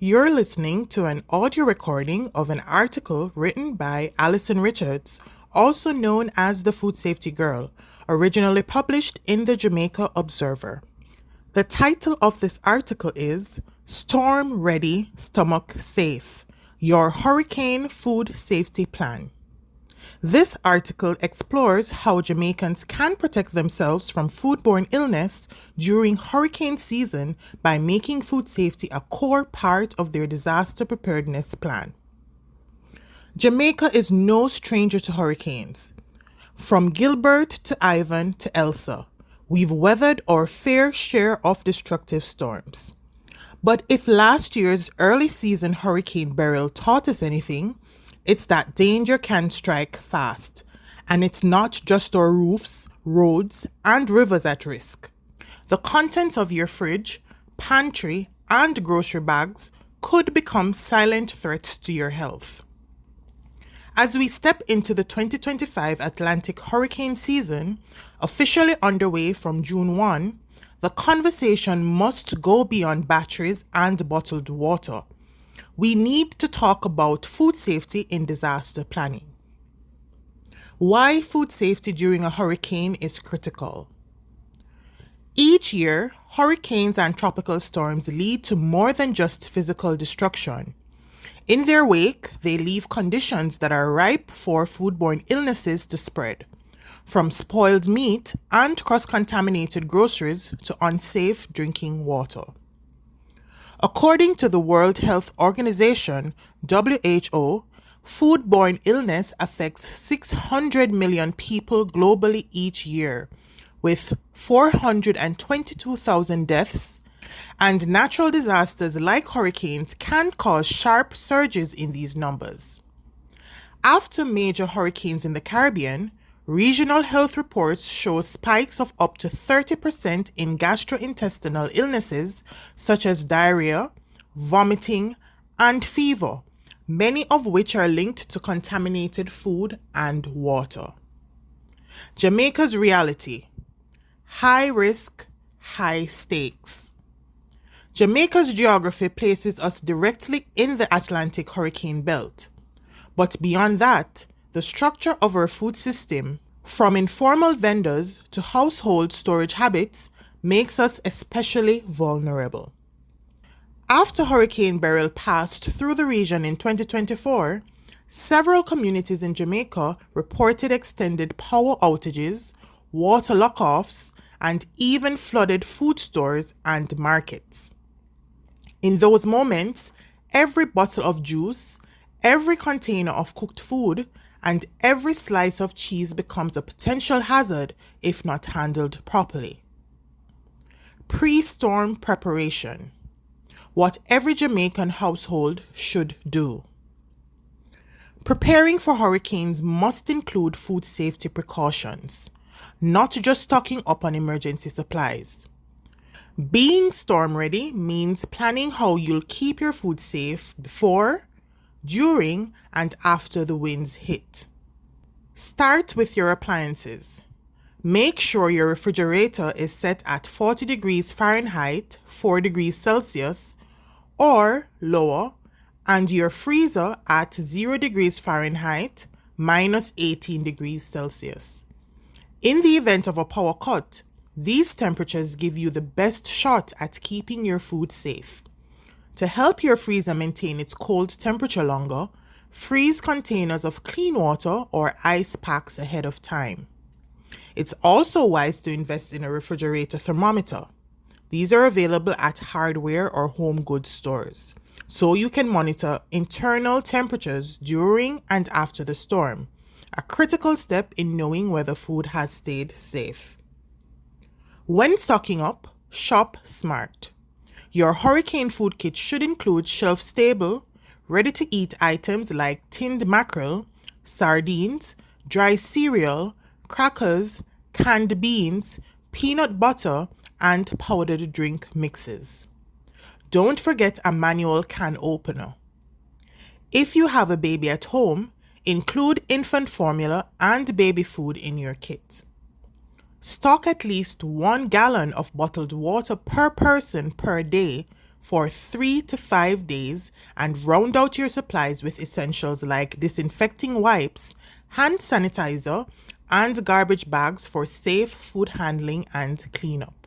You're listening to an audio recording of an article written by Alison Richards, also known as the Food Safety Girl, originally published in the Jamaica Observer. The title of this article is Storm Ready, Stomach Safe, Your Hurricane Food Safety Plan. This article explores how Jamaicans can protect themselves from foodborne illness during hurricane season by making food safety a core part of their disaster preparedness plan. Jamaica is no stranger to hurricanes. From Gilbert to Ivan to Elsa, we've weathered our fair share of destructive storms. But if last year's early season Hurricane Beryl taught us anything, it's that danger can strike fast, and it's not just our roofs, roads, and rivers at risk. The contents of your fridge, pantry, and grocery bags could become silent threats to your health. As we step into the 2025 Atlantic hurricane season, officially underway from June 1, the conversation must go beyond batteries and bottled water. We need to talk about food safety in disaster planning. Why food safety during a hurricane is critical. Each year, hurricanes and tropical storms lead to more than just physical destruction. In their wake, they leave conditions that are ripe for foodborne illnesses to spread, from spoiled meat and cross-contaminated groceries to unsafe drinking water. According to the World Health Organization, WHO, foodborne illness affects 600 million people globally each year, with 422,000 deaths, and natural disasters like hurricanes can cause sharp surges in these numbers. After major hurricanes in the Caribbean, regional health reports show spikes of up to 30% in gastrointestinal illnesses such as diarrhea, vomiting, and fever, many of which are linked to contaminated food and water. Jamaica's reality: high risk, high stakes. Jamaica's geography places us directly in the Atlantic hurricane belt. But beyond that, the structure of our food system, from informal vendors to household storage habits, makes us especially vulnerable. After Hurricane Beryl passed through the region in 2024, several communities in Jamaica reported extended power outages, water lockoffs, and even flooded food stores and markets. In those moments, every bottle of juice, every container of cooked food, and every slice of cheese becomes a potential hazard if not handled properly. Pre-storm preparation: what every Jamaican household should do. Preparing for hurricanes must include food safety precautions, not just stocking up on emergency supplies. Being storm ready means planning how you'll keep your food safe before, during, and after the winds hit. Start with your appliances. Make sure your refrigerator is set at 40 degrees Fahrenheit, 4 degrees Celsius, or lower, and your freezer at 0 degrees Fahrenheit, minus 18 degrees Celsius. In the event of a power cut, these temperatures give you the best shot at keeping your food safe. To help your freezer maintain its cold temperature longer, freeze containers of clean water or ice packs ahead of time. It's also wise to invest in a refrigerator thermometer. These are available at hardware or home goods stores, so you can monitor internal temperatures during and after the storm, a critical step in knowing whether food has stayed safe. When stocking up, shop smart. Your hurricane food kit should include shelf-stable, ready-to-eat items like tinned mackerel, sardines, dry cereal, crackers, canned beans, peanut butter, and powdered drink mixes. Don't forget a manual can opener. If you have a baby at home, include infant formula and baby food in your kit. Stock at least 1 gallon of bottled water per person per day for 3 to 5 days and round out your supplies with essentials like disinfecting wipes, hand sanitizer, and garbage bags for safe food handling and cleanup.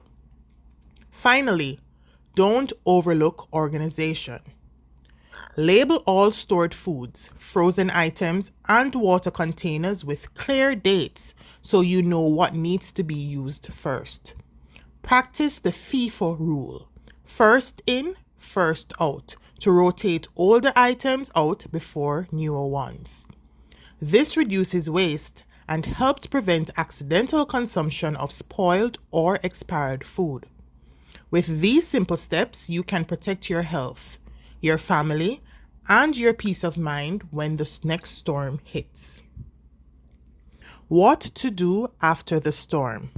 Finally, don't overlook organization. Label all stored foods, frozen items, and water containers with clear dates so you know what needs to be used first. Practice the FIFO rule, first in, first out, to rotate older items out before newer ones. This reduces waste and helps prevent accidental consumption of spoiled or expired food. With these simple steps, you can protect your health, your family, and your peace of mind when the next storm hits. What to do after the storm?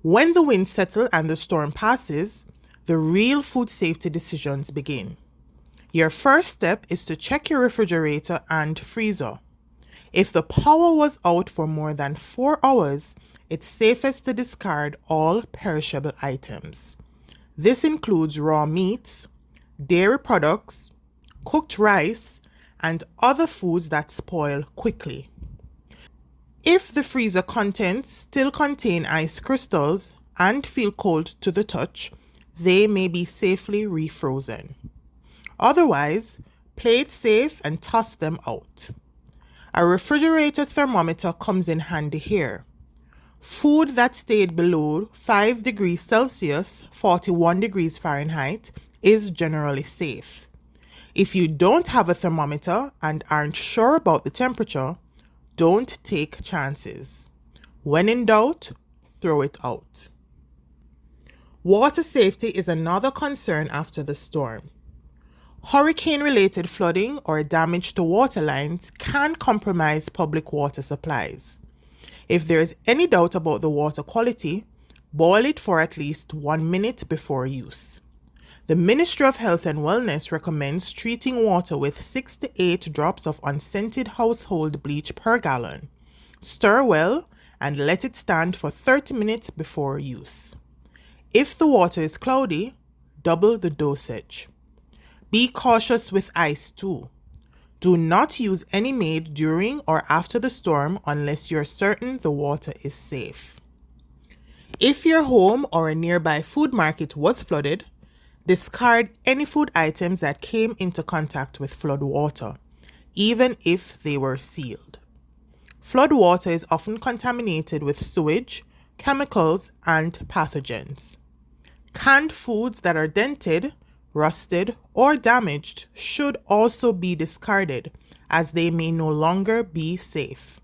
When the winds settle and the storm passes, the real food safety decisions begin. Your first step is to check your refrigerator and freezer. If the power was out for more than 4 hours, it's safest to discard all perishable items. This includes raw meats, dairy products, cooked rice, and other foods that spoil quickly. If the freezer contents still contain ice crystals and feel cold to the touch, they may be safely refrozen. Otherwise, play it safe and toss them out. A refrigerator thermometer comes in handy here. Food that stayed below 5 degrees Celsius, 41 degrees Fahrenheit, is generally safe. If you don't have a thermometer and aren't sure about the temperature, don't take chances. When in doubt, throw it out. Water safety is another concern after the storm. Hurricane-related flooding or damage to water lines can compromise public water supplies. If there is any doubt about the water quality, boil it for at least 1 minute before use. The Ministry of Health and Wellness recommends treating water with 6 to 8 drops of unscented household bleach per gallon. Stir well and let it stand for 30 minutes before use. If the water is cloudy, double the dosage. Be cautious with ice too. Do not use any made during or after the storm unless you're certain the water is safe. If your home or a nearby food market was flooded, discard any food items that came into contact with flood water, even if they were sealed. Flood water is often contaminated with sewage, chemicals, and pathogens. Canned foods that are dented, rusted, or damaged should also be discarded, as they may no longer be safe.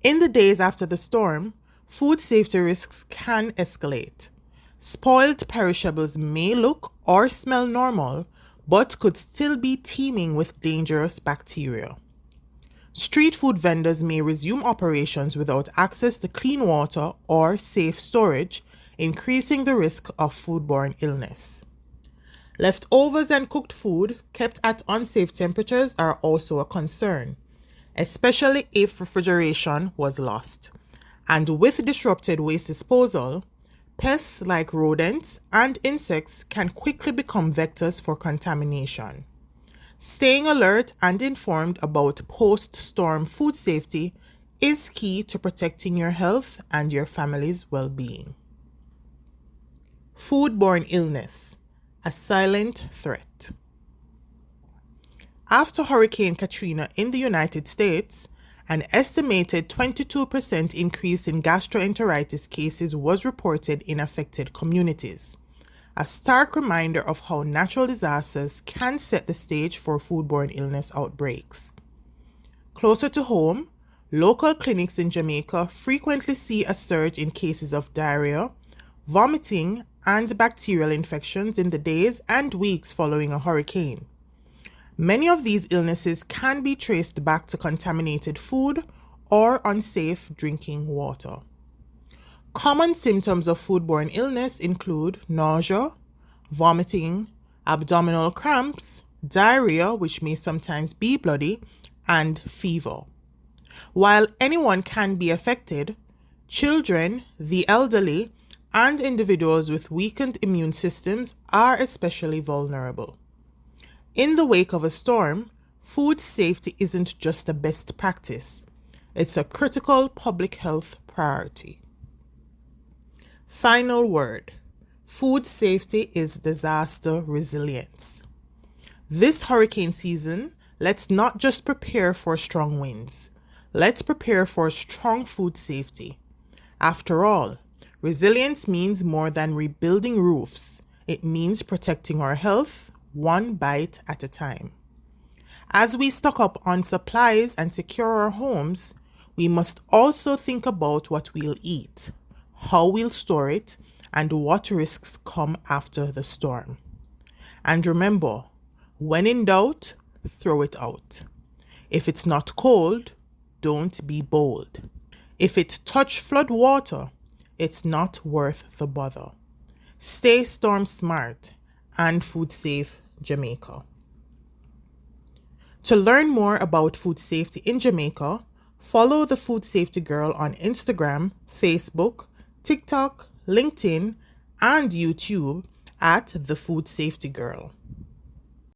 In the days after the storm, food safety risks can escalate. Spoiled perishables may look or smell normal, but could still be teeming with dangerous bacteria. Street food vendors may resume operations without access to clean water or safe storage, increasing the risk of foodborne illness. Leftovers and cooked food kept at unsafe temperatures are also a concern, especially if refrigeration was lost. And with disrupted waste disposal, pests like rodents and insects can quickly become vectors for contamination. Staying alert and informed about post-storm food safety is key to protecting your health and your family's well-being. Foodborne illness, a silent threat. After Hurricane Katrina in the United States, an estimated 22% increase in gastroenteritis cases was reported in affected communities, a stark reminder of how natural disasters can set the stage for foodborne illness outbreaks. Closer to home, local clinics in Jamaica frequently see a surge in cases of diarrhea, vomiting, and bacterial infections in the days and weeks following a hurricane. Many of these illnesses can be traced back to contaminated food or unsafe drinking water. Common symptoms of foodborne illness include nausea, vomiting, abdominal cramps, diarrhea, which may sometimes be bloody, and fever. While anyone can be affected, children, the elderly, and individuals with weakened immune systems are especially vulnerable. In the wake of a storm, food safety isn't just a best practice, it's a critical public health priority. Final word: food safety is disaster resilience. This hurricane season, let's not just prepare for strong winds. Let's prepare for strong food safety. After all, resilience means more than rebuilding roofs. It means protecting our health one bite at a time. As we stock up on supplies and secure our homes, we must also think about what we'll eat, how we'll store it, and what risks come after the storm. And remember, when in doubt, throw it out. If it's not cold, don't be bold. If it touch flood water, it's not worth the bother. Stay storm smart and food safe, Jamaica. To learn more about food safety in Jamaica, follow the Food Safety Girl on Instagram, Facebook, TikTok, LinkedIn, and YouTube at the Food Safety Girl.